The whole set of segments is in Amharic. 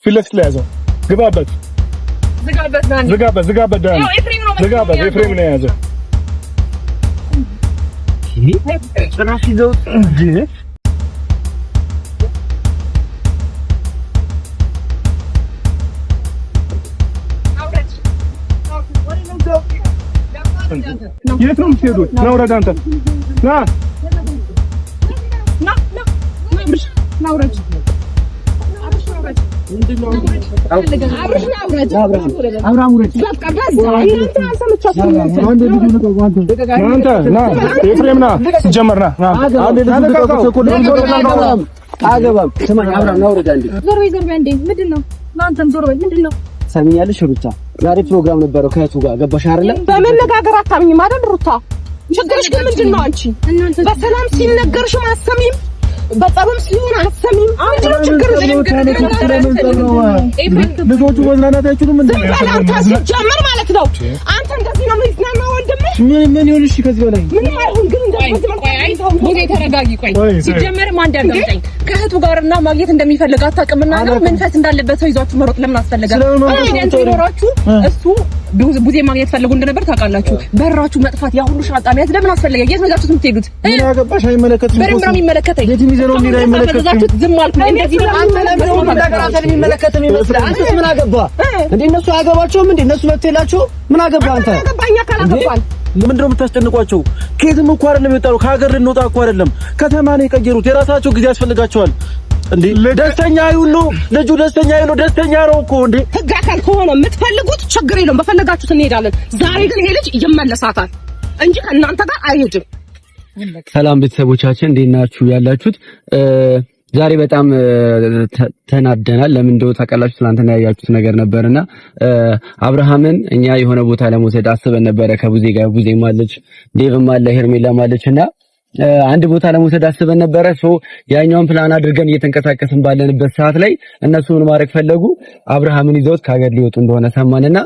ፊለስ ለያዘው ግባበት ዝጋበት ዳን ዝጋበት ኤፍሬም ነው የያዘው ጭራሽ ይዘውት እንጂ የት ነው የምትሄዱት? ና ወረድ አንተ ና ወረድ ሰሚያለሽ ሩታ ዛሬ ፕሮግራም ነበረው ከእህቱ ጋር ገባሽ አይደለ? በመነጋገር አታምኝም አይደል ሩታ? ችግርሽ ግን ምንድነው? አንቺ በሰላም ሲነገርሽ አሰሚም በጣም ሲሆን አሰሚም አንቺ ችግርሽ ልጆቹ መዝናናት አይችሉም እንዴ? ሲጀመር ማለት ነው። አንተ እንደዚህ ነው የምትዝናናው ወንድምሽ? ምን ይሁን? እሺ ከዚህ በላይ ምን አይሁን ግን እንደዚህ ተረጋጊ። ቆይ ሲጀመር ማን እንዳልገባኝ ከእህቱ ጋርና ማግኘት እንደሚፈልግ አታውቅምና ነው መንፈስ እንዳለበት ሰው ይዟችሁ መሮጥ ለምን አስፈለገ? አይደንት ይኖራችሁ እሱ ቡዜ ማግኘት ፈልጉ እንደነበር ታውቃላችሁ። በራችሁ መጥፋት ያ ሁሉ ሻጣሚያት ለምን አስፈለገ? የት ነጋችሁ የምትሄዱት? ምን ያገባሽ? አይመለከትም። በረምራ የሚመለከተኝ የት የሚዘነው ምን አይመለከትም። ዝም አልኩ። እንደዚህ ነው አንተ ለምን ተደራራተ የሚመለከተኝ ይመስል አንተስ ምን አገባ እንዴ? እነሱ አገባቸውም እንዴ? እነሱ መጥተላቸው ምን አገባ አንተ? አገባኛ ካላገባል ምንድነው የምታስጨንቋቸው? ከየትም እኮ አይደለም የወጣው፣ ከሀገር ልንወጣ እኮ አይደለም። ከተማ ነው የቀየሩት። የራሳቸው ጊዜ ያስፈልጋቸዋል። እንዴ ደስተኛ ይሁኑ፣ ልጁ ደስተኛ ይሁኑ። ደስተኛ ነው እኮ እንዴ። ህግ አካል ከሆነ የምትፈልጉት ችግር የለውም፣ በፈለጋችሁት እንሄዳለን። ዛሬ ግን ይሄ ልጅ ይመለሳታል እንጂ ከእናንተ ጋር አይሄድም። ሰላም ቤተሰቦቻችን እንዴት ናችሁ ያላችሁት? ዛሬ በጣም ተናደናል። ለምን እንደው ታውቃላችሁ? ትናንትና ያያችሁት ነገር ነበርና አብርሃምን እኛ የሆነ ቦታ ለመውሰድ አስበን ነበረ ከቡዜ ጋር። ቡዜም አለች፣ ዴቭም አለ፣ ሄርሜላም አለችና አንድ ቦታ ለመውሰድ አስበን ነበረ። ያኛውን ፕላን አድርገን እየተንቀሳቀስን ባለንበት ሰዓት ላይ እነሱ ምን ማድረግ ፈለጉ? አብርሃምን ይዘውት ከሀገር ሊወጡ እንደሆነ ሰማንና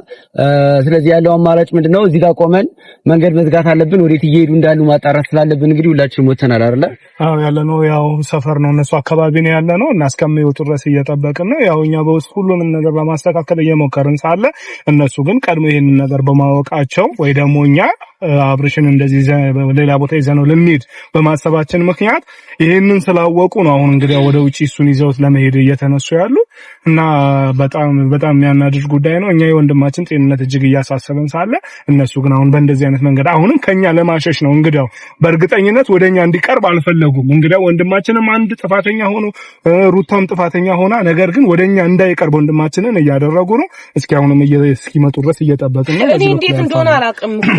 ስለዚህ ያለው አማራጭ ምንድነው? እዚህ ጋር ቆመን መንገድ መዝጋት አለብን። ወዴት እየሄዱ እንዳሉ ማጣራት ስላለብን እንግዲህ ሁላችንም ወተናል አይደለ? አዎ ያለነው ያው ሰፈር ነው፣ እነሱ አካባቢ ነው ያለነው እና እስከሚወጡ ድረስ እየጠበቅን ነው። ያው እኛ በውስጥ ሁሉንም ነገር ለማስተካከል እየሞከርን ሳለ እነሱ ግን ቀድሞ ይሄንን ነገር በማወቃቸው ወይ ደግሞ እኛ አብርሽን እንደዚህ ሌላ ቦታ ይዘነው ልንሄድ በማሰባችን ምክንያት ይሄንን ስላወቁ ነው አሁን እንግዲህ ወደ ውጪ እሱን ይዘውት ለመሄድ እየተነሱ ያሉ እና በጣም የሚያናድድ ጉዳይ ነው። እኛ የወንድማችን ጤንነት እጅግ እያሳሰበን ሳለ እነሱ ግን አሁን በእንደዚህ አይነት መንገድ አሁንም ከኛ ለማሸሽ ነው። እንግዲህ በእርግጠኝነት ወደኛ እንዲቀርብ አልፈለጉም። እንግዲህ ወንድማችንም አንድ ጥፋተኛ ሆኖ ሩታም ጥፋተኛ ሆና ነገር ግን ወደኛ እንዳይቀርብ ወንድማችንን እያደረጉ ነው። እስኪ አሁንም እስኪመጡ ድረስ እየጠበቅን ነው። እኔ እንዴት እንደሆነ አላውቅም እኮ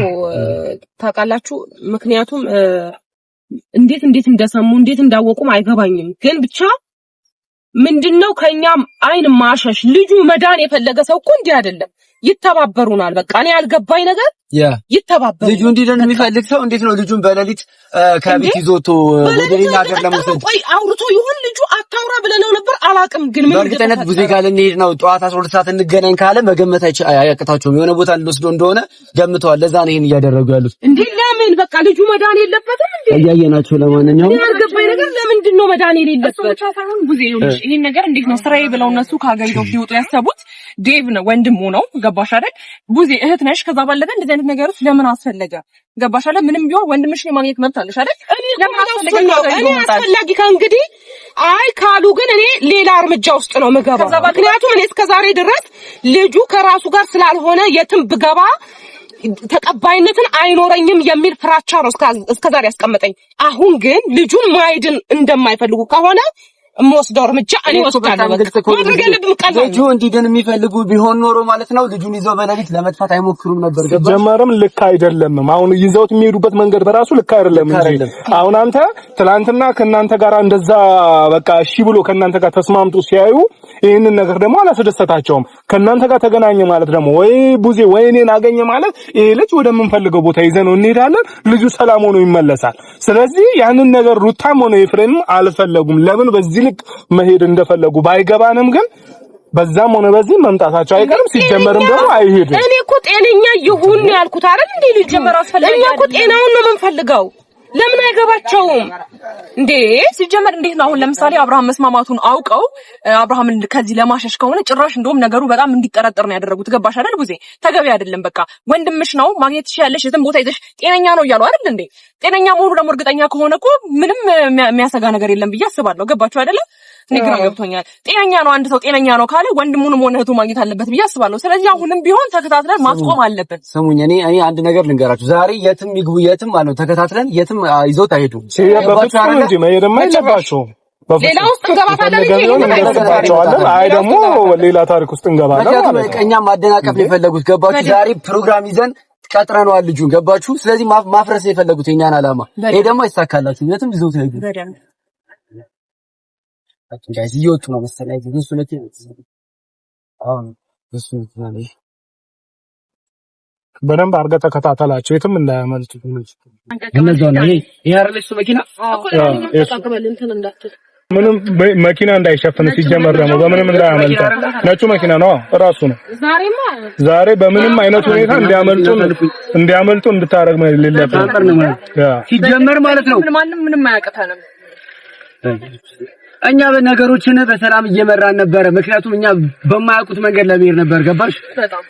ታውቃላችሁ። ምክንያቱም እንዴት እንደሰሙ እንዴት እንዳወቁም አይገባኝም። ግን ብቻ ምንድነው ከኛም አይን ማሸሽ። ልጁ መዳን የፈለገ ሰው እኮ እንዲህ አይደለም፣ ይተባበሩናል። በቃ እኔ ያልገባኝ ነገር ይተባበሩ። ልጁ እንዲደን የሚፈልግ ሰው እንዴት ነው ልጁን በሌሊት ከቤት ይዞቶ ወደ ሌላ ሀገር ለመውሰድ? ቆይ አውርቶ ይሁን ልጁ አታውራ ብለነው ነበር አላውቅም። ግን ምን በእርግጠኝነት ቡዜ ጋር ልንሄድ ነው ጠዋት 12 ሰዓት እንገናኝ ካለ መገመት አያቅታቸውም። የሆነ ቦታ ልንወስደው እንደሆነ ገምተዋል። ለዛ ነው ይሄን እያደረጉ ያሉት። እንዴ ለምን በቃ ልጁ መዳን የለበትም እንዴ? እያየናቸው። ለማንኛውም ያልገባኝ ነገር ለምንድን ነው መዳን የሌለበት? ቡዜ ይሁንሽ ይሄን ነገር እንዴት ነው ስራዬ ብለው እነሱ ከሀገር ሊወጡ ያሰቡት? ዴቭ ነው ወንድሙ ነው። ገባሽ አይደል? ቡዜ እህት ነሽ። ከዛ ባለፈ እንደዚህ አይነት ነገሮች ለምን አስፈለገ? ገባሽ አይደል? ምንም ቢሆን ወንድምሽ የማግኘት መብት አለሽ አይደል? ለምን አስፈለገ? እኔ አስፈላጊ ከእንግዲህ አይ ካሉ ግን እኔ ሌላ እርምጃ ውስጥ ነው የምገባው። ምክንያቱም እኔ እስከዛሬ ድረስ ልጁ ከራሱ ጋር ስላልሆነ የትም ብገባ ተቀባይነትን አይኖረኝም የሚል ፍራቻ ነው እስከዛሬ ያስቀመጠኝ። አሁን ግን ልጁን ማይድን እንደማይፈልጉ ከሆነ የምወስደው እርምጃ እኔ ወስዳለሁ። ማድረግ ያለብን ቃል ነው። ልጁ እንዲድን የሚፈልጉ ቢሆን ኖሮ ማለት ነው ልጁን ይዘው በሌሊት ለመጥፋት አይሞክሩም ነበር። ጀመረም ልክ አይደለም። አሁን ይዘውት የሚሄዱበት መንገድ በራሱ ልክ አይደለም። አሁን አንተ ትላንትና ከናንተ ጋር እንደዛ በቃ እሺ ብሎ ከናንተ ጋር ተስማምጡ ሲያዩ ይሄንን ነገር ደግሞ አላስደሰታቸውም። ከናንተ ጋር ተገናኘ ማለት ደግሞ ወይ ቡዜ ወይ እኔን አገኘ ማለት ይሄ ልጅ ወደምንፈልገው ቦታ ይዘነው እንሄዳለን፣ ልጁ ሰላም ሆኖ ይመለሳል። ስለዚህ ያንን ነገር ሩታም ሆነ ኤፍሬም አልፈለጉም። ለምን በዚህ ልክ መሄድ እንደፈለጉ ባይገባንም ግን በዛም ሆነ በዚህ መምጣታቸው አይቀርም። ሲጀመርም ደግሞ አይሄድም። እኔ እኮ ጤነኛ ይሁን ያልኩት አይደል እንዴ? ልጅ ጀመር አስፈልጋለሁ። እኛ እኮ ጤናውን ነው የምንፈልገው። ለምን አይገባቸውም እንዴ? ሲጀመር እንዴት ነው አሁን ለምሳሌ አብርሃም መስማማቱን አውቀው አብርሃምን ከዚህ ለማሸሽ ከሆነ ጭራሽ እንደውም ነገሩ በጣም እንዲጠረጠር ነው ያደረጉት። ገባሽ አይደል? ቡዜ ተገቢ አይደለም። በቃ ወንድምሽ ነው ማግኘት ትችያለሽ፣ የትም ቦታ ይዘሽ ጤነኛ ነው እያሉ አይደል እንዴ? ጤነኛ መሆኑ ደግሞ እርግጠኛ ከሆነ እኮ ምንም የሚያሰጋ ነገር የለም ብዬ አስባለሁ። ገባችሁ አይደለ? ንግራ ገብቶኛል። ጤነኛ ነው አንድ ሰው ጤነኛ ነው ካለ ወንድሙንም ሆነ እህቱ ማግኘት አለበት ብዬ አስባለሁ። ስለዚህ አሁንም ቢሆን ተከታትለን ማስቆም አለብን። ስሙኝ፣ እኔ አንድ ነገር ልንገራችሁ። ዛሬ የትም ይግቡ የትም ማለት ነው ተከታትለን የትም ይዞት አይሄዱም። ሲያባችሁ እንጂ መሄድማ አይገባቸውም። ሌላ ውስጥ እንገባታለን እንገባቸዋለን። አይ ደግሞ ሌላ ታሪክ ውስጥ እንገባለን ማለት ነው። እኛም ማደናቀፍ የፈለጉት ገባችሁ? ዛሬ ፕሮግራም ይዘን ቀጥረነዋል ልጁን ገባችሁ? ስለዚህ ማፍረስ የፈለጉት የኛን አላማ። ይሄ ደግሞ አይሳካላችሁ። የትም ይዞት አይሄዱም። ጋይስ እየወጡ ነው መሰለኝ። እሱ ለቴ በደንብ አድርገህ ተከታተላቸው የትም እንዳያመልጡ። እነዛው ነው ይሄ አይደለሽ መኪና ምንም መኪና እንዳይሸፍን ሲጀመር ደግሞ በምንም እንዳያመልጡ። ነጩ መኪና ነው ራሱ ነው። ዛሬ በምንም አይነት ሁኔታ እንዲያመልጡ እንድታረግ ነው የሌለብን ሲጀመር ማለት ነው። ማንም ምንም አያቀታንም። እኛ በነገሮችን በሰላም እየመራን ነበር። ምክንያቱም እኛ በማያውቁት መንገድ ለመሄድ ነበር። ገባሽ?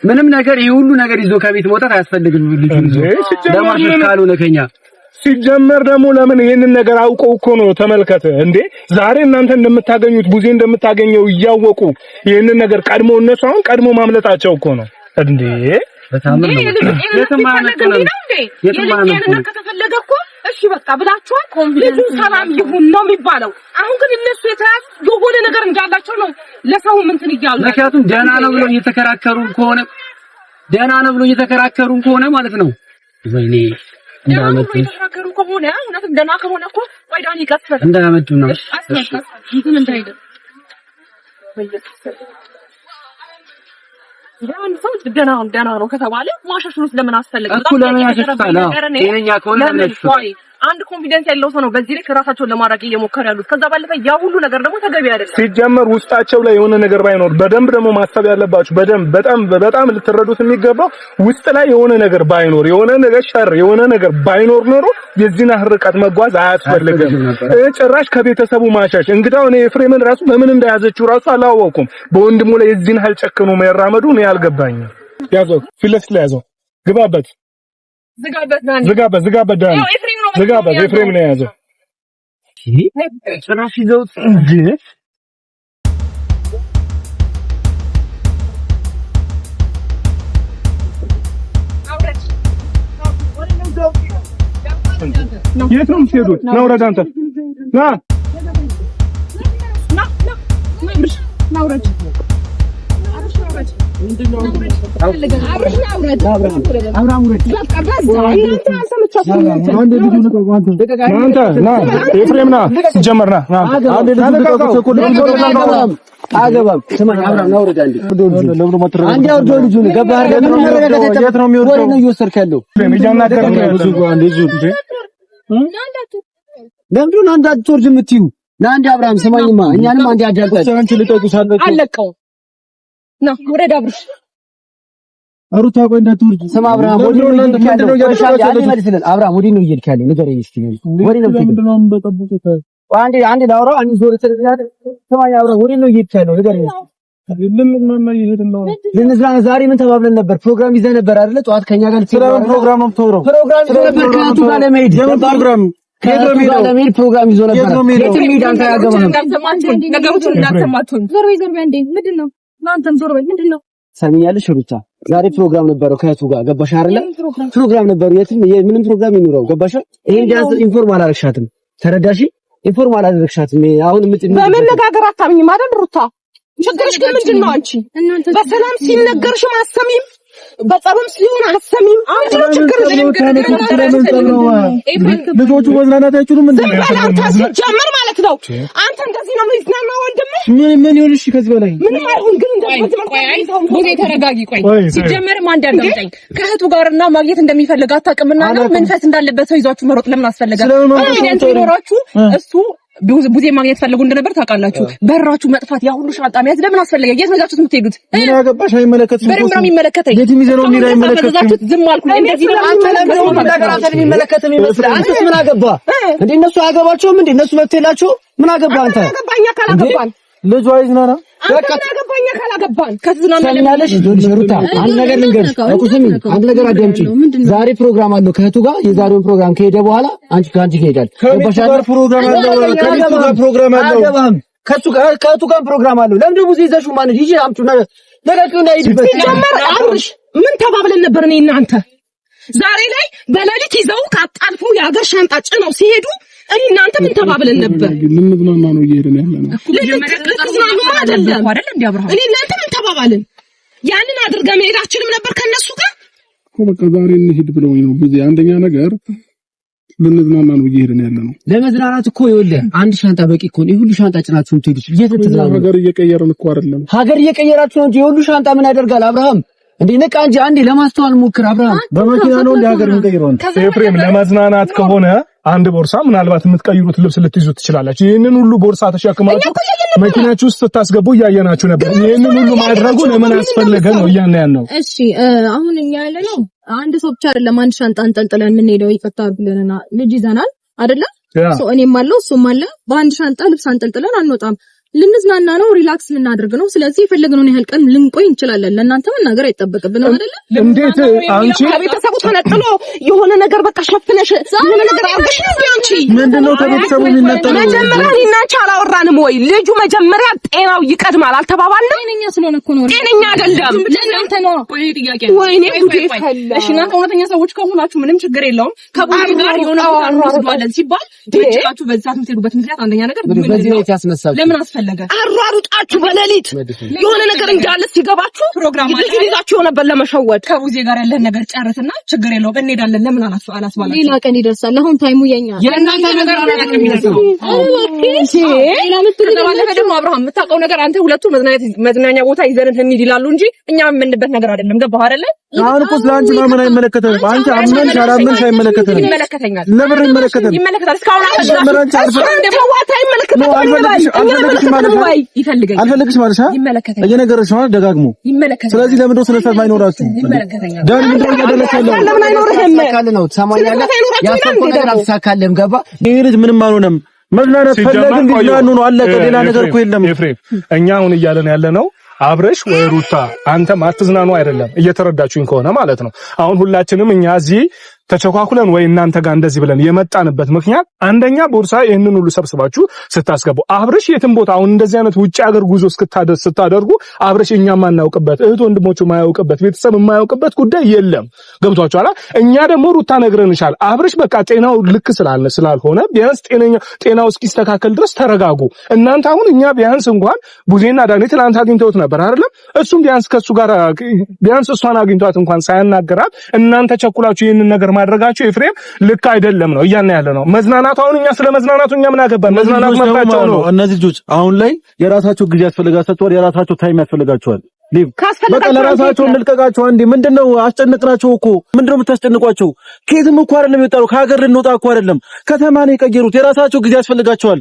ምንም ነገር ይሄ ሁሉ ነገር ይዞ ከቤት መውጣት አያስፈልግም። ልጅ ለማሽሽ ካልሆነ ከኛ ሲጀመር ደግሞ ለምን ይሄንን ነገር አውቀው እኮ ነው። ተመልከተ እንዴ ዛሬ እናንተ እንደምታገኙት ቡዜ እንደምታገኘው እያወቁ ይሄንን ነገር ቀድሞ እነሱ አሁን ቀድሞ ማምለጣቸው እኮ ነው እንዴ። በጣም ነው ከተፈለገ እኮ እሺ በቃ ብላችኋል። ልጁ ሰላም ይሁን ነው የሚባለው። አሁን ግን እነሱ የተያዙ የሆነ ነገር እንዳላቸው ነው ለሰው እንትን እያሉ። ምክንያቱም ደህና ነው ብሎ እየተከራከሩ ከሆነ ማለት ነው። ወይኔ እንዳመጡ እየተከራከሩ ከሆነ እውነትም ደህና ከሆነ እኮ ወይ ዳኒ ቀጥፈር እንዳመጡ ነው። እንትን እንዳይደ ያን ሰው ደህና ነው ከተባለ ማሻሽሉ ስለምን አስፈልገ? እኮ ለምን ያሸፍታል? ጤነኛ ከሆነ ለምን አንድ ኮንፊደንስ ያለው ሰው ነው በዚህ ልክ ራሳቸውን ለማድረግ እየሞከሩ ያሉት። ከዛ ባለፈ ያ ሁሉ ነገር ደግሞ ተገቢ አይደለም። ሲጀመር ውስጣቸው ላይ የሆነ ነገር ባይኖር በደንብ ደግሞ ማሰብ ያለባችሁ በጣም ልትረዱት የሚገባው ውስጥ ላይ የሆነ ነገር ባይኖር የሆነ ነገር ሸር የሆነ ነገር ባይኖር ኖሮ የዚህን ርቀት መጓዝ አያስፈልግም። ጭራሽ ከቤተሰቡ ማሻሽ እንግዳው እኔ ኤፍሬምን ራሱ በምን እንደያዘችው ራሱ አላወኩም። በወንድሙ ላይ የዚህን ጨክኖ መራመዱ ነው ያልገባኝ። ያዘው ፊት ለፊት ላይ ያዘው ግባበት ዝጋበት ዳኒ ዝጋበት ኤፍሬም ነው የያዘው። ጭራሽ ይዘውት የት ነው የምትሄዱት? ና ውረድ አንተ ና ውረድ ኤፍሬም ና ሲጀመር ና አገባም ስማኝ አብራም ነው ወረዳ አንዴ አውርዶ ልጁን ገባህ ለምን መረጋጋት ነው የሚወርደው ነው እየወሰድክ ያለው ለምንድን ነው አንድ አትወርድ የምትይው ና አንዴ አብራም ስማኝማ እኛንም አንዴ አዳምጠን አንቺ ልጠቁሳለች አለቀው ነው ወረዳ ብርሽ አሩታ ቆይ እንዳትወርድ ስማ አብራም ወዲ ነው ይልካል አብራም ወዲ ነው ይልካል ንገረኝ እስኪ ወዲ ነው ይልካል አንዴ ላውራው አንዴ ዞር ተደረገ ስማኝ አብራም ወዲ ነው ይልካል ንገረኝ ለምን ዛሬ ምን ተባብለን ነበር ፕሮግራም ይዘህ ነበር አይደለ ጠዋት ከኛ ጋር ፕሮግራም ነው ተወራው ፕሮግራም ይዘህ ነበር ከአንቱ ጋር ለመሄድ ፕሮግራም ይዞ ነበር የትም ሄድ አንተ ያገባህም ነገሮችን እንዳትሰማቱን ዞር በይ እንዴ ምንድነው እናንተም ዞር በይ ምንድነው ሰሚኛለሽ ሩታ ዛሬ ፕሮግራም ነበረው ከእህቱ ጋር ገባሽ አይደለ ፕሮግራም ነበረው የትም ምንም ፕሮግራም ይኖረው ገባሽ ይሄን ዲያስ ኢንፎርም አላረግሻትም ተረዳሽ ኢንፎርም አላረግሻትም አሁን በመነጋገር አታምኝም አይደል ሩታ ችግርሽ ግን ምንድነው አንቺ በሰላም ሲነገርሽም አሰሚም በጸብም ሲሆን አሰሚም አንቺ ችግርሽ ልጆቹ መዝናናት አይችሉም እንዴ አንተ ሲጀመር ማለት ነው አንተ እንደዚህ ነው ምንዝናና ወንድምሽ ምን ይሆንሽ ከዚህ በላይ ምን አይሁን ግን እንደዚህ ተረጋጊ ቆይ ሲጀመርም አንድ ያዳምጠኝ ከእህቱ ጋርና ማግኘት እንደሚፈልግ አታውቅምና ነው መንፈስ እንዳለበት ሰው ይዟችሁ መሮጥ ለምን አስፈለገ? ኮንፊደንስ ይኖራችሁ እሱ ቡዜ ማግኘት ፈልጉ እንደነበር ታውቃላችሁ። በራችሁ መጥፋት ያ ሁሉ ሻንጣ መያዝ ለምን አስፈለገ? የት ነጋችሁት የምትሄዱት? ምን አገባሽ? አይመለከትሽም። በደምብ ነው የሚመለከተኝ። የት የሚዘነው ምን አይመለከትሽም። ዝም አልኩ። እንደዚህ ነው የሚመለከተኝ ይመስላል። አንተስ ምን አገባ እንዴ? እነሱ አያገባቸውም እንዴ? እነሱ መብት የላቸውም። ምን አገባ አንተ? አገባኛ ካላገባን ልጅ አይዝናና በቃ አገባኛ ካላገባን ከተዝናናለሽ ሩታ አንድ ነገር ልንገርሽ። አቁስሚ አንድ ነገር አዳምጪ። ዛሬ ፕሮግራም አለው ከእህቱ ጋር። የዛሬውን ፕሮግራም ከሄደ በኋላ አንቺ ከአንቺ ይሄዳል። ከእሱ ፕሮግራም አለው። ለምን ብዙ ይዘሽው ማለት ይጂ አምጪና ለለቅና ይድበት ጀመር። አብርሽ ምን ተባብለን ነበር እኔ እና አንተ? ዛሬ ላይ በሌሊት ይዘው ካጣልፉ የሀገር ሻንጣ ጭነው ሲሄዱ እኔ እናንተ ምን ተባብለን ነበር? ልንዝናና ነው እየሄድን ያለነው። ልትዝናኑ አይደለም እንዴ አብርሃም? እኔ እናንተ ምን ተባባልን? ያንን አድርጋ መሄዳችንም ነበር ከነሱ ጋር። በቃ ዛሬ እንሂድ ብለውኝ ነው ብዙ። አንደኛ ነገር ልንዝናና ነው እየሄድን ያለነው። ለመዝናናት እኮ ይኸውልህ አንድ ሻንጣ በቂ እኮ ነው። የሁሉ ሻንጣ ጭናችሁ የምትሄዱት የት ትዝናኑ? ሀገር እየቀየርን እኮ አይደለም። ሀገር እየቀየራችሁ ነው እንጂ የሁሉ ሻንጣ ምን ያደርጋል አብርሃም? እንዴ ነቃ እንጂ አንዴ ለማስተዋል ሞክር አብርሃም። በመኪና ነው እንደ ሀገር የምንቀይረው። ኤፍሬም ለመዝናናት ከሆነ አንድ ቦርሳ ምናልባት የምትቀይሩት ልብስ ልትይዙ ትችላላችሁ። ይሄንን ሁሉ ቦርሳ ተሸክማችሁ መኪናችሁ ውስጥ ስታስገቡ እያየናችሁ ነበር። ይሄንን ሁሉ ማድረጉ ለምን አስፈለገ ነው እያልን ነው። እሺ አሁን እኛ ያለነው አንድ ሰው ብቻ አይደለም። አንድ ሻንጣ አንጠልጥለን የምንሄደው ይፈታል ብለንና ልጅ ይዘናል አይደለ? እኔም አለው እሱም አለ። በአንድ ሻንጣ ልብስ አንጠልጥለን አንወጣም። ልንዝናና ነው፣ ሪላክስ ልናደርግ ነው። ስለዚህ የፈለግነውን ያህል ቀን ልንቆይ እንችላለን። ለእናንተ መናገር አይጠበቅብንም አይደለ? እንዴት አንቺ ከቤተሰቡ ተነጥሎ የሆነ ነገር በቃ ሸፍነሽ የሆነ ነገር አድርገሽ ነው አንቺ? ምንድነው ከቤተሰቡ የሚነጠለው? መጀመሪያ እኔና አንቺ አላወራንም ወይ? ልጁ መጀመሪያ ጤናው ይቀድማል አልተባባልንም? ጤነኛ ስለሆነ እኮ ነው። ጤነኛ አይደለም ለእናንተ ነው። ወይ ጥያቄ ወይኔ ጉዴ ፈላ። እሺ እናንተ እውነተኛ ሰዎች ከሆናችሁ ምንም ችግር የለውም። ከቡዜ ጋር የሆነ ቦታ እንወስደዋለን ሲባል ትችላችሁ በዛ የምትሄዱበት ምክንያት አንደኛ ነገር በዚህ ነው ያስነሳችሁ። ለምን አስፈለገ? አሯሩጣችሁ በሌሊት የሆነ ነገር እንዳለ ሲገባችሁ ፕሮግራም አለ ይዛችሁ ነበር ለመሸወድ። ከቡዜ ጋር ያለን ነገር ጨርስና ችግር የለውም እንሄዳለን። ለምን አላስባላችሁ? ሌላ ቀን ይደርሳል። አሁን ታይሙ የኛ የእናንተ ነገር ነው የሚደርሰው። እሺ ሌላ ምትባለፈ ደግሞ አብርሃም የምታውቀው ነገር አንተ ሁለቱ መዝናኛ ቦታ ይዘን እንሂድ ይላሉ እንጂ እኛ የምንበት ነገር አይደለም። ገባህ አይደለ? አሁን እኮ ስለአንቺ ማመን አይመለከተንም። አንቺ አመንሽ አላመንሽ አይመለከተንም። ይመለከተኛል። ለምን ይመለከተናል? ይመለከታል። እስካሁን አልፈልግሽም ማለት ነው። እየነገረሽ ነው ደጋግሞ። ስለዚህ ለምን ነው ስለሰማ አይኖራችሁ? ዳን ምን ነው ያደረከው? ለምን አይኖርህም? ነው ትሰማኛለህ? ያሰብከው ነገር አልተሳካልህም። ገባ? ይሄ ልጅ ምንም አልሆነም። መዝናናት ፈለግን ሊዝናኑ ነው አለቀ። ሌላ ነገር እኮ የለም። ኤፍሬም እኛ አሁን እያለን ያለነው አብረሽ ወይ ሩታ አንተም አትዝናኑ አይደለም። እየተረዳችሁኝ ከሆነ ማለት ነው። አሁን ሁላችንም እኛ እዚህ ተቸኳኩለን ወይ እናንተ ጋር እንደዚህ ብለን የመጣንበት ምክንያት አንደኛ ቦርሳ ይሄንን ሁሉ ሰብስባችሁ ስታስገቡ አብረሽ የትም ቦታ አሁን እንደዚህ አይነት ውጪ ሀገር ጉዞ ስታደርጉ አብረሽ እኛ ማናውቅበት እህት ወንድሞቹ ማያውቅበት ቤተሰብ የማያውቅበት ጉዳይ የለም። ገብቷችኋል? እኛ ደግሞ ሩታ ነግረንሻል። አብረሽ በቃ ጤናው ልክ ስላልሆነ ቢያንስ ጤናው እስኪስተካከል ድረስ ተረጋጉ። እናንተ አሁን እኛ ቢያንስ እንኳን ቡዜና ዳኔ ትናንት አግኝተውት ነበር አይደለም? እሱም ቢያንስ ከሱ ጋር ቢያንስ እሷን አግኝቷት እንኳን ሳያናገራት እናንተ ቸኩላችሁ ይሄንን ነገር ማድረጋችሁ ኤፍሬም ልክ አይደለም ነው እያልን ያለ ነው። መዝናናቱ አሁን እኛ ስለ መዝናናቱ እኛ ምን አገባን? መዝናናቱ መጣጣው ነው። እነዚህ ልጆች አሁን ላይ የራሳቸው ጊዜ ያስፈልጋቸዋል፣ የራሳቸው ታይም ያስፈልጋቸዋል። በቃ ለራሳቸው እንልቀቃቸው። አንዴ ምንድነው አስጨንቅናቸው እኮ ምንድነው የምታስጨንቋቸው? ከየትም እኮ አይደለም የወጣው፣ ከሀገር ልንወጣ እኮ አይደለም፣ ከተማ ነው የቀየሩት። የራሳቸው ጊዜ ያስፈልጋቸዋል።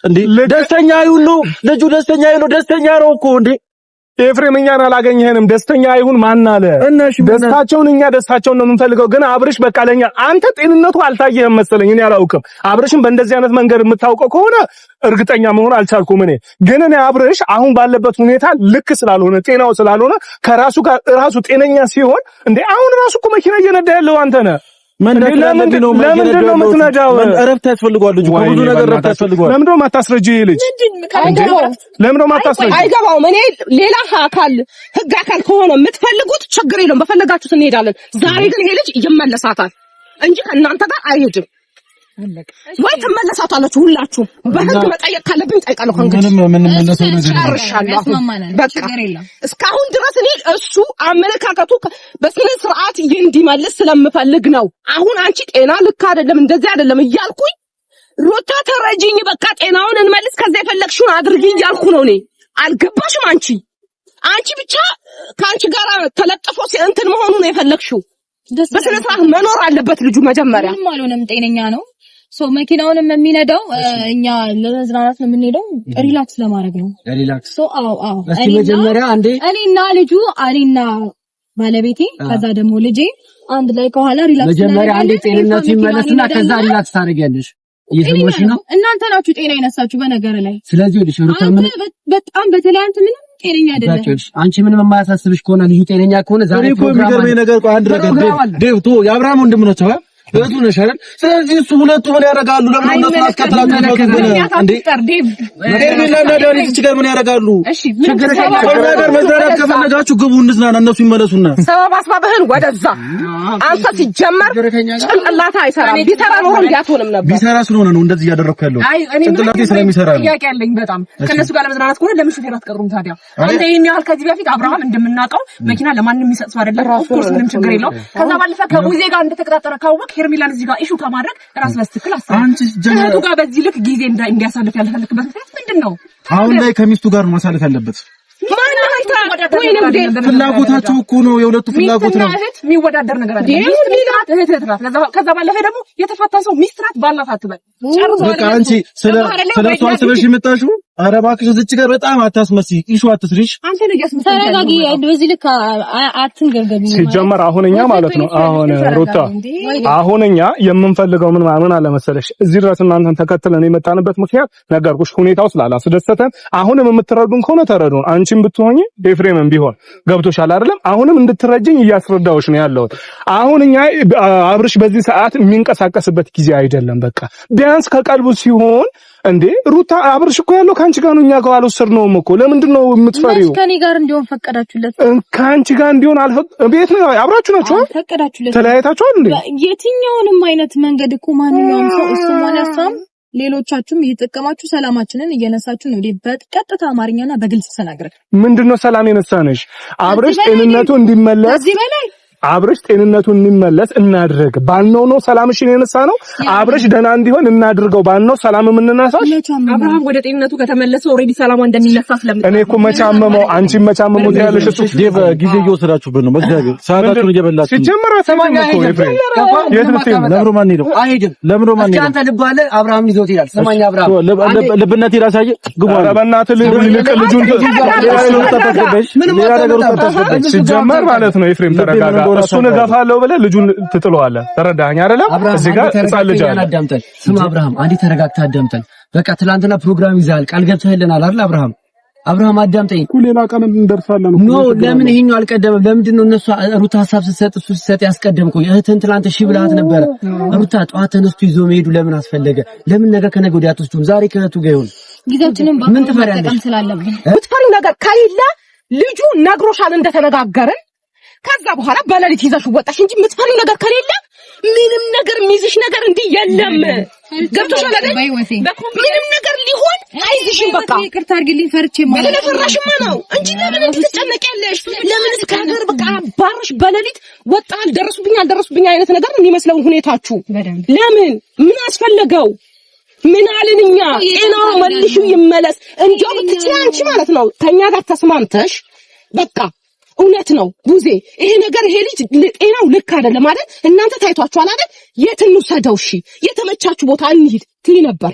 እንዴ ደስተኛ ይሁን ነው ልጁ፣ ደስተኛ ይሁን፣ ደስተኛ ነው እኮ እንዴ ኤፍሬም እኛን አላገኘህንም። ደስተኛ አይሁን ማን አለ? ደስታቸውን እኛ ደስታቸውን ነው የምንፈልገው። ግን አብርሽ በቃ ለኛ አንተ ጤንነቱ አልታየህም መሰለኝ። እኔ አላውቅም። አብርሽን በእንደዚህ አይነት መንገድ የምታውቀው ከሆነ እርግጠኛ መሆን አልቻልኩም። ግን እኔ አብርሽ አሁን ባለበት ሁኔታ ልክ ስላልሆነ ጤናው ስላልሆነ ከራሱ ጋር ራሱ ጤነኛ ሲሆን እንዴ አሁን ራሱ እኮ መኪና እየነዳ ያለው አንተ ነህ። ለምንድን ነው የምትነዳው? እረፍት ያስፈልገዋል ልጁ። ብዙ ነገር እረፍት ያስፈልገዋል። ለምንድን ነው የማታስረጂ? ልጅ ለምንድን ነው የማታስረጂ? አይገባውም። እኔ ሌላ ህግ አካል ከሆነ የምትፈልጉት ችግር የለውም፣ በፈለጋችሁት እንሄዳለን። ዛሬ ግን ይሄ ልጅ ይመለሳታል እንጂ ከእናንተ ጋር አይሄድም። ወይ ትመለሳታላችሁ ሁላችሁም። በህግ መጠየቅ ካለብኝ ጠይቃለሁ። እስካሁን ድረስ እኔ እሱ አመለካከቱ በስነ ስርዓት እንዲመልስ ስለምፈልግ ነው። አሁን አንቺ ጤና ልክ አይደለም እንደዚህ አይደለም እያልኩኝ ሩታ ተረጂኝ፣ በቃ ጤናውን እንመልስ፣ ከዛ የፈለግሽውን አድርጊ እያልኩ ነው። እኔ አልገባሽም? አንቺ ብቻ ከአንቺ ጋር ተለጥፎ እንትን መሆኑ ነው የፈለግሽው። በስነ ስርዓት መኖር አለበት ልጁ። መጀመሪያ ምንም አልሆነም፣ ጤነኛ ነው። መኪናውንም የሚነዳው እኛ ለመዝናናት ነው የምንሄደው፣ ሪላክስ ለማድረግ ነው። ሪላክስ አዎ እስቲ መጀመሪያ አንዴ እኔና ባለቤቴ ከዛ ደግሞ ልጄ አንድ ላይ ከኋላ ሪላክስ መጀመሪያ አንዴ ጤንነቱ ይመለስና ከዛ ሪላክስ ታደርጊያለሽ። እየሰማሽ ነው? እናንተ ናችሁ ጤና ይነሳችሁ በነገር ላይ። ስለዚህ ወዲሽ ሩታ ምን በጣም በተለይ አንተ ምንም ጤነኛ አይደለም። አንቺ ምንም የማያሳስብሽ ከሆነ ልዩ ጤነኛ ከሆነ ዛሬ ፕሮግራም የሚገርመኝ ነገር አንድ ነገር ዴቭ ቶ የአብርሃም ወንድም ነው ተባ እህቱ ነሽ አይደል? ስለዚህ እሱ ሁለቱ ምን ያደርጋሉ? ለምን እነሱ አስከትላችሁ ነው እንዴ? ዴቭና ዳኒ እዚህ ጋር ምን ያደርጋሉ? ችግር ነገር መዝናናት ከፈለጋችሁ ግቡ፣ እንዝናና፣ እነሱ ይመለሱና ሰበብ አስባብህን ወደዛ። አንተ ሲጀመር ጭንቅላት አይሰራም። ቢሰራ ኖሮ እንዲያትሆንም ነበር። ቢሰራ ስለሆነ ነው እንደዚህ እያደረኩ ያለው። ጭንቅላቴ ስለሚሰራ ነው። ጥያቄ ያለኝ በጣም ከነሱ ጋር ለመዝናናት ከሆነ ለምን ሹፌር አትቀሩም ታዲያ? አንተ ይሄን ያህል ከዚህ በፊት አብርሃም እንደምናውቀው መኪና ለማንም የሚሰጥ ሰው አይደለም። ኦፍ ኮርስ ምንም ችግር የለው። ከዛ ባለፈ ከሙዜ ጋር እንደተቀጣጠረ ካወቅ ሄርሜላን እዚህ ጋር ኢሹ ከማድረግ ራስ በስትክል አሰራ። ከእህቱ ጋር በዚህ ልክ ጊዜ እንዲያሳልፍ ያልፈለክበት ምክንያት ምንድን ነው? አሁን ላይ ከሚስቱ ጋር ማሳለፍ ያለበት ፍላጎታቸው እኮ ነው። የሁለቱ ፍላጎት ነው። እህት የሚወዳደር ነገር አይደለም። እህት ናት። ከዛ ባለፈ ደግሞ የተፋታ ሰው ሚስት ናት ባላት አትበል። በቃ አንቺ ስለሷ አስበሽ የመጣሽው ኧረ እባክሽ እዚች ጋር በጣም አታስመስይ። ኢሹ አትስሪሽ። አንተ ልጅ አስመስል ተረጋጊ። በዚህ ልክ አትንገርገቢ። ሲጀመር አሁንኛ ማለት ነው አሁን ሩታ አሁንኛ የምንፈልገው ምን አለ መሰለሽ እዚህ ድረስ እናንተን ተከትለን የመጣንበት ምክንያት ነገርኩሽ። ሁኔታው ስላላስደሰተን አሁንም የምትረዱን ከሆነ ተረዱን። አንቺም ብትሆኚ ኤፍሬምም ቢሆን ገብቶሻል አይደለም? አሁንም እንድትረጅኝ እያስረዳሁሽ ነው ያለሁት። አሁንኛ አብርሽ በዚህ ሰዓት የሚንቀሳቀስበት ጊዜ አይደለም። በቃ ቢያንስ ከቀልቡ ሲሆን እንዴ ሩታ አብርሽ እኮ ያለው ካንቺ ጋር ነው። እኛ ጋር አልወሰድነውም እኮ። ለምንድን ነው የምትፈሪው? ከኔ ጋር እንዲሆን ፈቀዳችሁለት? ካንቺ ጋር እንዲሆን ቤት ነው አብራችሁ ናችሁ? ፈቀዳችሁለት? ተለያይታችኋል እንዴ? የትኛውንም አይነት መንገድ እኮ ማንኛውም ሰው እሱ ማለሳም ሌሎቻችሁም እየተጠቀማችሁ ሰላማችንን እየነሳችሁ ነው። በቀጥታ አማርኛና በግልጽ ተናገረ። ምንድነው ሰላም የነሳነሽ? አብርሽ ጤንነቱ እንዲመለስ እዚህ በላይ አብርሽ ጤንነቱ እንዲመለስ እናድርግ ባልነው ነው ሰላምሽን የነሳ ነው። አብርሽ ደህና እንዲሆን እናድርገው ባልነው ሰላም የምንነሳሽ። አብርሃም ወደ ጤንነቱ ከተመለሰ ኦሬዲ ሰላም እንደሚነሳ ስለምን እኔ እኮ መቻመመው አንቺ መቻመሙ ያለሽ እሱ ጊዜ እየወሰዳችሁብን ነው። በእግዚአብሔር ሰዓታችሁን እየበላችሁ ሲጀመር ሰማኛ እኮ ኤፍሬም ለምሮማን ነው አይሄድም። ለምሮማን ነው አንተ ልብ አለ አብርሃም ይዞት ይላል። ሰማኛ አብርሃም ልብነት ይራሳየ ግቡ። ኧረ በእናትህ ልጁን ሲጀመር ማለት ነው ኤፍሬም ተረጋጋ። እሱን እገፋለሁ ብለህ ልጁን ትጥለዋለህ። ተረዳኸኝ አይደለም? እዚህ ጋር ህፃን ልጅ አለ። አዳምጠን ስማ አብርሃም፣ አንዴ ተረጋግተህ አዳምጠን። በቃ ትላንትና ፕሮግራም ይዘሃል፣ ቃል ገብተህልናል አይደል? አብርሃም አዳምጠኝ። ሌላ ቀን እንደርሳለን። ኖ ለምን ይሄኛው አልቀደመም? ለምንድን ነው እነሱ ሩታ ሀሳብ ስትሰጥ እሱ ሲሰጥ ያስቀደምከው? እህትን ትላንት እሺ ብለሃት ነበረ። ሩታ ጠዋት ተነስቶ ይዞ መሄዱ ለምን አስፈለገ? ለምን ነገ ከነገ ወዲያ አትወስዱም? ዛሬ ከእህቱ ጋር ይሁን። ጊዜያችንን ምን ትፈሪያለሽ? የምትፈሪው ነገር ከሌለ ልጁ ነግሮሻል እንደተነጋገርን። ከዛ በኋላ በሌሊት ይዘሽ ወጣሽ እንጂ የምትፈሪው ነገር ከሌለ ምንም ነገር የሚይዝሽ ነገር እንዲህ የለም። ገብቶሻል አይደል? ምንም ነገር ሊሆን አይዝሽም። በቃ ይቅርታ አድርግልኝ፣ ፈርቼ ማለት ነው። ፈራሽማ ነው እንጂ ለምን ትጨነቂያለሽ? ለምን እስካገር በቃ ባርሽ በሌሊት ወጣ አልደረሱብኝ አይነት ነገር የሚመስለው ሁኔታችሁ ለምን ምን አስፈለገው? ምን አልንኛ? ጤናው መልሹ ይመለስ እንዴው ብትችይ አንቺ ማለት ነው ከኛ ጋር ተስማምተሽ በቃ እውነት ነው ቡዜ፣ ይሄ ነገር ይሄ ልጅ ጤናው ልክ አይደለም ማለት እናንተ ታይቷችኋል አይደል? የት እንውሰደው? እሺ የተመቻችሁ ቦታ እንሂድ ትይ ነበር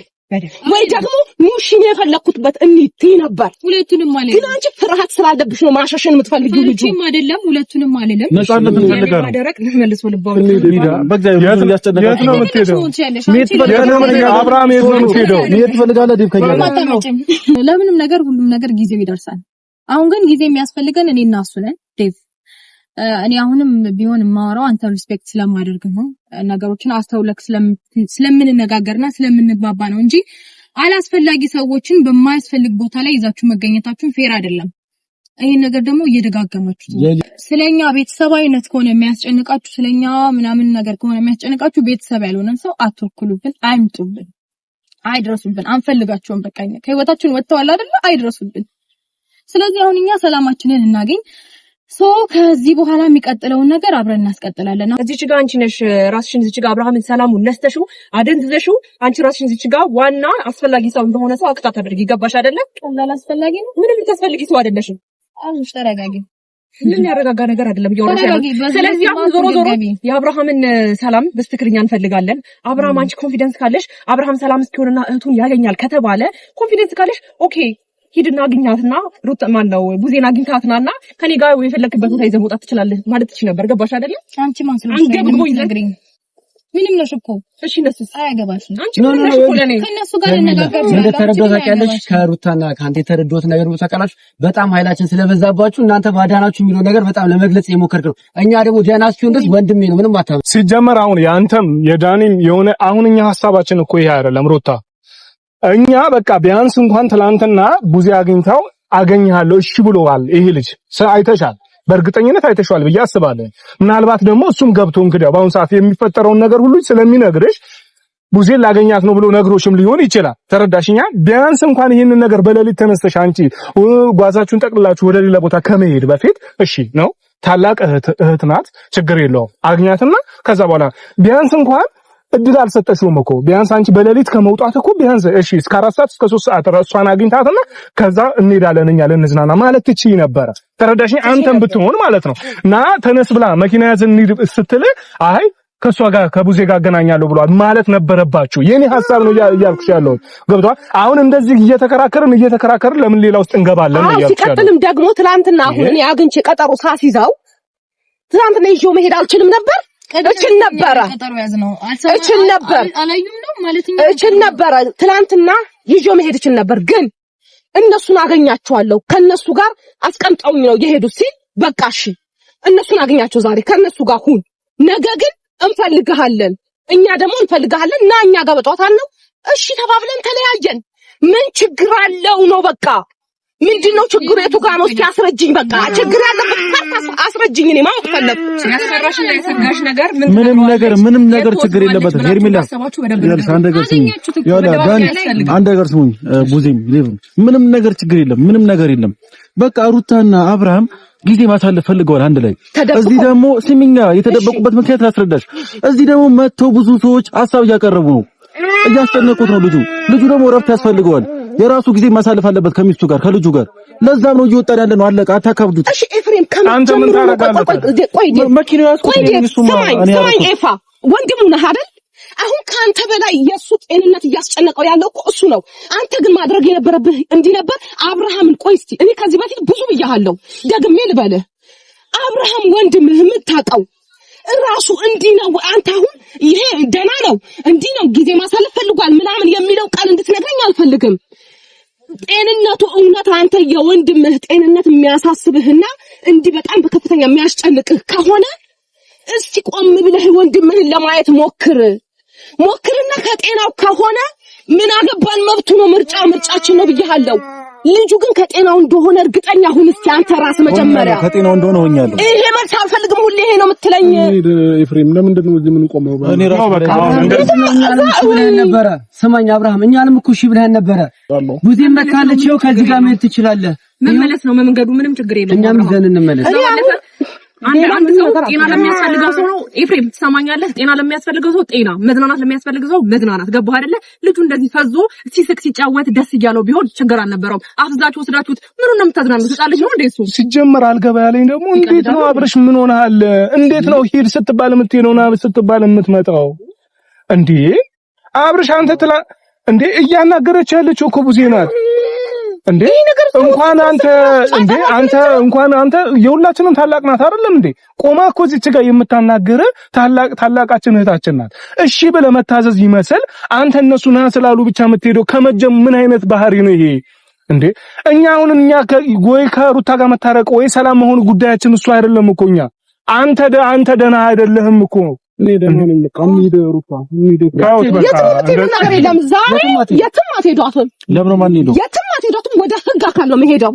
ወይ ደግሞ ሙሽን የፈለኩትበት እንሂድ ትይ ነበር። ሁለቱንም ማለት ግን አንቺ ፍርሃት ስላለብሽ ነው ማሸሽን የምትፈልጊው። ልጁ አይደለም ሁለቱንም ማለት ነፃነት ፈልጋለሁ ማደረቅ መልሶ ልባው በእግዚአብሔር ያስጨነቀ የት ነው የምትሄደው? አብርሃም የት ነው የምትሄደው? የት ፈልጋለህ? ዲብ ከኛ ለምንም ነገር ሁሉም ነገር ጊዜው ይደርሳል። አሁን ግን ጊዜ የሚያስፈልገን እኔ እና እሱ ነን ዴቭ። እኔ አሁንም ቢሆን የማወራው አንተ ሪስፔክት ስለማደርግ ነው። ነገሮችን አስተውለክ ስለምንነጋገርና ስለምንግባባ ነው እንጂ አላስፈላጊ ሰዎችን በማያስፈልግ ቦታ ላይ ይዛችሁ መገኘታችሁን ፌር አይደለም። ይሄን ነገር ደግሞ እየደጋገማችሁ ስለኛ ቤተሰባዊነት ከሆነ የሚያስጨንቃችሁ፣ ስለኛ ምናምን ነገር ከሆነ የሚያስጨንቃችሁ ቤተሰብ ያልሆነን ሰው አትወክሉብን፣ አይምጡብን፣ አይድረሱብን፣ አንፈልጋቸውም። በቃ ከህይወታችን ወጥተዋል አይደል? አይድረሱብን። ስለዚህ አሁን እኛ ሰላማችንን እናገኝ። ከዚህ በኋላ የሚቀጥለውን ነገር አብረን እናስቀጥላለን። እዚች ጋር አንቺ ነሽ ራስሽን እዚች ጋር አብርሃምን ሰላሙን ነስተሽው አደንዝዘሽው አንቺ ራስሽን እዚች ጋር ዋና አስፈላጊ ሰው እንደሆነ ሰው አክታ ታደርጊ። ገባሽ አይደለ? ቀላል አስፈላጊ ነው። ምንም ልታስፈልጊ ሰው አይደለሽም። አሁን ተረጋጊ። ምን ያረጋጋ ነገር አይደለም ይወራል። ስለዚህ አሁን ዞሮ የአብርሃምን ሰላም በስትክክለኛ እንፈልጋለን። አብርሃም አንቺ ኮንፊደንስ ካለሽ አብርሃም ሰላም እስኪሆንና እህቱን ያገኛል ከተባለ ኮንፊደንስ ካለሽ ኦኬ ሂድና አግኛትና ሩት ማነው ቡዜና አግኝታትናና ከኔ ጋር የፈለክበት ቦታ ይዘህ መውጣት ትችላለህ ማለት ትችል ነበር። ገባሽ አይደለ? አንቺ ማን ስለሽ ነግሪኝ። ምንም ነሽ እኮ እሺ፣ እነሱስ አያገባሽም። አንቺ ምን ነሽ እኮ ለኔ ከነሱ ጋር እንነጋገር እንደ ተረዳው ታውቂያለሽ። ከሩታና ካንተ የተረዳሁት ነገር ታውቃላችሁ። በጣም ኃይላችን ስለበዛባችሁ እናንተ ባዳናችሁ የሚለው ነገር በጣም ለመግለጽ የሞከርክ ነው። እኛ ደግሞ ዲያና ሲሆን ድረስ ወንድሜ ነው ምንም አታውቅም። ሲጀመር አሁን ያንተም የዳኒም የሆነ አሁን እኛ ሐሳባችን እኮ ይሄ አይደለም ሩታ። እኛ በቃ ቢያንስ እንኳን ትላንትና ቡዜ አግኝታው አገኝሃለሁ እሺ ብሎዋል። ይሄ ልጅ አይተሻል፣ በእርግጠኝነት አይተሻል ብዬ አስባለሁ። ምናልባት ደግሞ እሱም ገብቶ እንግዲህ በአሁን ሰዓት የሚፈጠረውን ነገር ሁሉ ስለሚነግርሽ ቡዜ ላገኛት ነው ብሎ ነግሮሽም ሊሆን ይችላል። ተረዳሽኛ? ቢያንስ እንኳን ይሄንን ነገር በሌሊት ተነስተሽ አንቺ ጓዛችሁን ጠቅልላችሁ ወደ ሌላ ቦታ ከመሄድ በፊት እሺ ነው ታላቅ እህት ናት፣ ችግር የለውም አግኛትና ከዛ በኋላ ቢያንስ እንኳን እድል አልሰጠሽውም እኮ ቢያንስ አንቺ በሌሊት ከመውጣት እኮ ቢያንስ እሺ እስከ 4 ሰዓት እስከ 3 ሰዓት እሷን አግኝታትና ከዛ እንሄዳለን እኛ ልንዝናና ማለት ትችይ ነበረ። ተረዳሽኝ? አንተም ብትሆን ማለት ነው እና ተነስ ብላ መኪና ያዝ እንሂድ ስትል አይ ከሷ ጋር ከቡዜ ጋር አገናኛለሁ ብሏል ማለት ነበረባችሁ። የኔ ሐሳብ ነው እያልኩሽ ያለው ገብቷል። አሁን እንደዚህ እየተከራከርን ለምን ሌላ ውስጥ እንገባለን ነው እያልኩሽ ያለው። ሲቀጥልም ደግሞ ትናንትና አሁን እኔ አግኝቼ ቀጠሮ ሳስይዛው ትናንትና ይዤው መሄድ አልችልም ነበር እችል ነበር ትላንትና ይዤው መሄድ እችል ነበር። ግን እነሱን አገኛቸዋለሁ ከነሱ ጋር አስቀምጠውኝ ነው የሄዱት ሲል በቃ እሺ እነሱን አገኛቸው ዛሬ ከነሱ ጋር ሁን፣ ነገ ግን እንፈልግሃለን፣ እኛ ደግሞ እንፈልግሃለን እና እኛ ጋር በጠዋታን ነው እሺ ተባብለን ተለያየን። ምን ችግር አለው ነው በቃ ምንድነው ችግሩ? የቱ ጋር ነው? እስኪ አስረጅኝ። በቃ ችግር ያለበት አስረጅኝ። እኔ ማወቅ ፈለኩ። ያሰራሽና የሰጋሽ ነገር ምንም ነገር ችግር የለበትም። ሄርሚላ አንድ ነገር ስሙኝ፣ ቡዜም ምንም ነገር ችግር የለም። ምንም ነገር የለም። በቃ ሩታና አብርሃም ጊዜ ማሳለፍ ፈልገዋል አንድ ላይ። እዚህ ደግሞ ስሚኛ፣ የተደበቁበት ምክንያት ላስረዳሽ። እዚህ ደግሞ መጥተው ብዙ ሰዎች ሐሳብ እያቀረቡ ነው፣ እያስጨነቁት ነው። ልጁ ደግሞ እረፍት ያስፈልገዋል። የራሱ ጊዜ ማሳለፍ አለበት ከሚስቱ ጋር ከልጁ ጋር። ለዛም ነው እየወጣን ያለ ነው። አለቃ አታካብዱት። እሺ ኤፍሬም አንተ ምን ታረጋለህ? መኪናው ያስቆኝ ስማኝ ኤፋ ወንድሙ ነህ አይደል? አሁን ካንተ በላይ የሱ ጤንነት እያስጨነቀው ያለው እኮ እሱ ነው። አንተ ግን ማድረግ የነበረብህ እንዲህ ነበር። አብርሃምን ቆይ እስቲ እኔ ከዚህ በፊት ብዙ ብያለሁ፣ ደግሜ ልበልህ። አብርሃም ወንድምህ የምታውቀው ራሱ እንዲህ ነው። አንተ አሁን ይሄ ደና ነው እንዲህ ነው ጊዜ ማሳለፍ ፈልጓል ምናምን የሚለው ቃል እንድትነግረኝ አልፈልግም። ጤንነቱ እውነት አንተ የወንድምህ ጤንነት የሚያሳስብህና እንዲህ በጣም በከፍተኛ የሚያስጨንቅህ ከሆነ እስቲ ቆም ብለህ ወንድምህን ለማየት ሞክርና ከጤናው ከሆነ ምን አገባን መብቱ ነው፣ ምርጫችን ነው ብያለሁ። ልጁ ግን ከጤናው እንደሆነ እርግጠኛ ሁን እስቲ አንተ ራስህ መጀመሪያ ከጤናው እንደሆነ ሆኛለሁ። ይሄ መልስ አልፈልግም፣ ሁሌ ይሄ ነው የምትለኝ። ኤፍሬም ለምንድን ነው እዚህ ምን ቆመው? እኔ ራሱ በቃ ብለህን ነበረ። ስማኝ አብርሃም፣ እኛንም እኮ እሺ ብለህን ነበረ። ቡዜም መካለች፣ ይኸው ከዚህ ጋር መሄድ ትችላለህ። መመለስ ነው መንገዱ፣ ምንም ችግር የለውም። እኛም ይዘን እንመለስ። አንድ ሰው ጤና ለሚያስፈልገው ሰው ነው ኤፍሬም፣ ትሰማኛለህ? ጤና ለሚያስፈልገው ሰው ጤና፣ መዝናናት ለሚያስፈልገው ሰው መዝናናት። ገባህ አይደለ? ልጁ እንደዚህ ፈዞ ሲስቅ ሲጫወት ደስ እያለው ቢሆን ችግር አልነበረውም። አፍዛችሁ ወስዳችሁት ምኑን ነው የምታዝናኑት? ህፃን ልጅ ነው እንዴ እሱ? ሲጀመር አልገባ ያለኝ ደግሞ እንዴት ነው አብረሽ ምን ሆነሃል? እንዴት ነው ሂድ ስትባል የምትሄደውና ስትባል የምትመጣው እንዴ? አብረሽ አንተ ትላ እንዴ እያናገረች ያለችው እኮ ቡዜ ናት እንዴ? እንኳን አንተ የሁላችንም ታላቅ ናት አይደለም እንዴ? ቆማ እኮ እዚች ጋር የምታናገረ ታላቃችን እህታችን ናት። እሺ ብለህ መታዘዝ ይመስል አንተ እነሱ ና ስላሉ ብቻ የምትሄደው ከመጀመር ምን አይነት ባህሪ ነው ይሄ እንዴ? እኛ ወይ ከሩታ ጋር መታረቅ ወይ ሰላም መሆኑ ጉዳያችን እሱ አይደለም እኮ። አንተ ደህና አይደለህም እኮ። እኔ ደህና ነኝ። ሩታ የትም አትሄዷትም። ለምን ማን ሄዶ የትም አትሄዷትም። ወደ ህግ አካል ነው የምሄደው።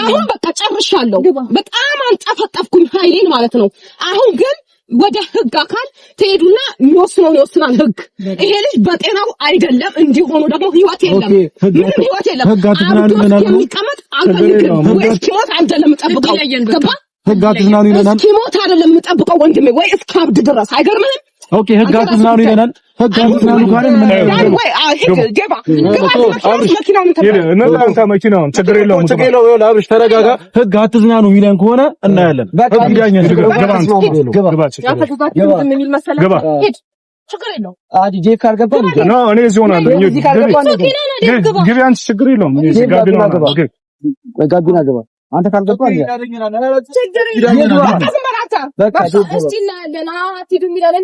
አሁን በቃ ጨርሻለሁ። በጣም አንጠፈጠፍኩኝ ኃይሌን ማለት ነው። አሁን ግን ወደ ህግ አካል ትሄዱና የሚወስነውን ይወስናል ህግ። ይሄ ልጅ በጤናው አይደለም፣ እንዲሆኑ ደግሞ ህይወት የለም፣ ምንም ህይወት የለም። የሚቀመጥ አልፈልግም። ወይ እስኪሞት አይደለም የምጠብቀው። ገባ? ህግ አትዝናኑ ይለናል። እስኪሞት አይደለም የምጠብቀው ወንድሜ፣ ወይ እስካብድ ድረስ አይገርምህም? ኦኬ ህግ አትዝናኑ ይለናል። ህግ አትዝናኑ ካለን ምን ዳኒ ወይ ህግ ጀባ መኪናውን ችግር የለውም አብርሽ ተረጋጋ። ህግ አትዝናኑ ይለን ከሆነ እናያለን። ችግር የለውም። አዲ ጄፍ ካልገባ ነው እኔ እዚህ ሆናለሁ። ግቢ አንቺ ችግር የለውም። እኔ እዚህ ጋቢና ገባ አንተ ካልገባ እስቲ እናያለን። አትሂዱ የሚለን